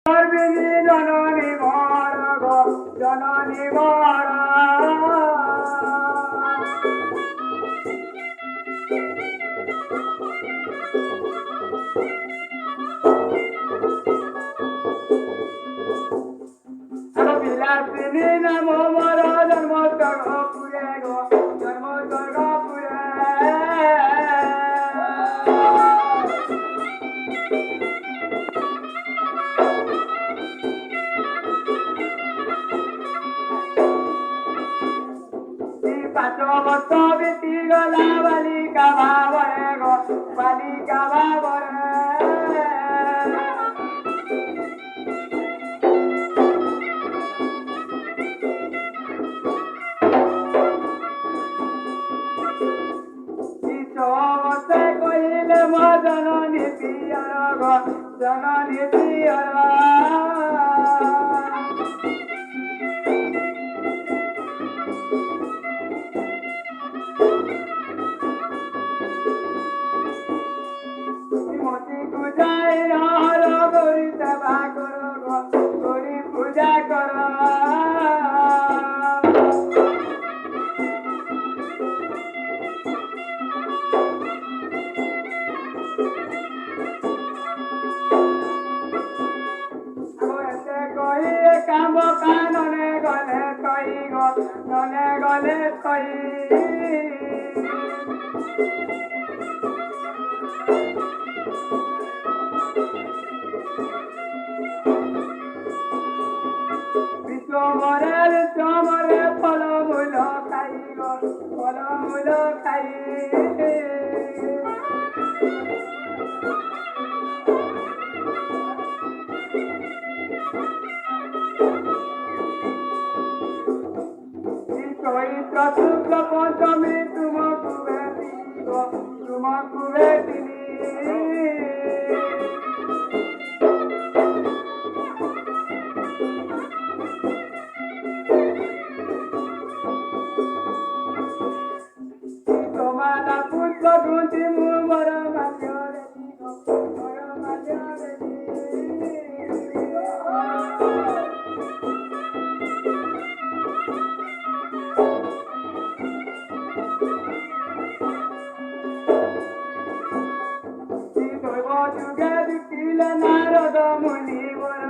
গর্বিণী জননী মর গো জননী মর বিলাসিনী নাম মর জন্ম স্বর্গপুরে গো জন্ম স্বর্গপুরে পাঁচ বেটি গলা বালিকা ভাবরে গো বালিকা ভাবরে সমস্তে কহিলে মো জননী পিয়র গো জননী পিয়র যাই হর গরি সেবা কর গরি পূজা কর কহি কাম কাননে গলে কহি গলে গলে কহি বিশ্বমরে ফল মূল খাই ফল মূল খাই চৈত্র শুক্ল পঞ্চমী তুমকু বেটিনি তোমালা পুষ্প গুঁথি মোর মাঝরে যুগে দিলে নারদ মুনি বর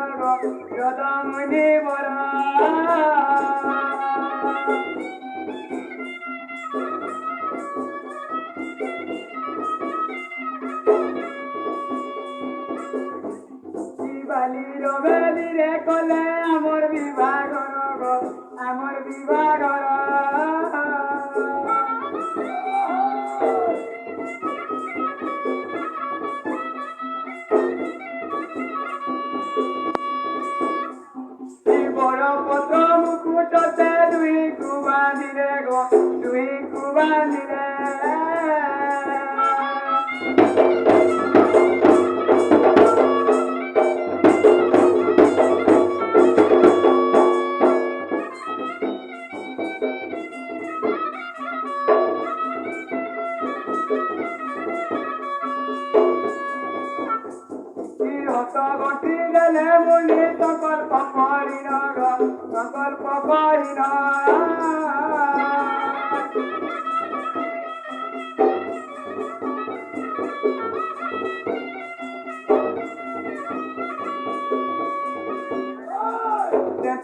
রদ মুনি বর বালির বেলিরে কলে আমার বিভাগর আমার বিভাগর বড় পত্র মুকুটতে দুই কুবানিরে গো দুই কুবানিরে গটি গেলে মুনি সকল্প করিন সকল্প করিন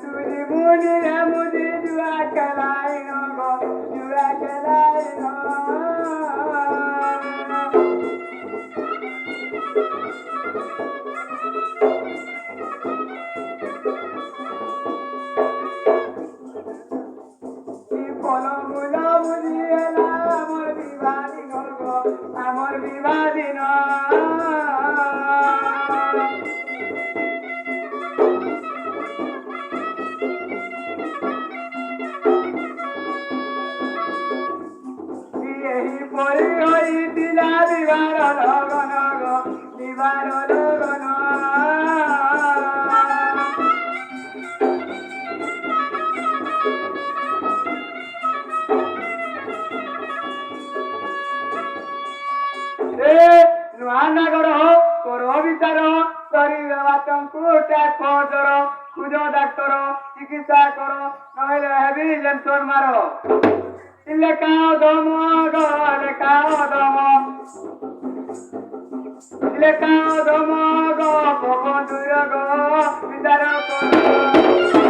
চুরি মুনি রে মুনি জুয়া খেলাইন গো জুয়া খেলাইন ফল মূল বুঝিয়েলা আমার বিবাদী আমার বিবাদী এই পরি হইতিলা বিবার লগন বিবার লগন ନୂଆ ନାଗର କର ବିଚାର କରି ବାତଙ୍କ কুটা খোঁজর খুঁজো ডাক্তার চিকিৎসা করো নইলে হেভি টেনশন মারো লেখাও দম গো লেখাও দম লেখাও দম গো বন্ধুর গো বিচার করো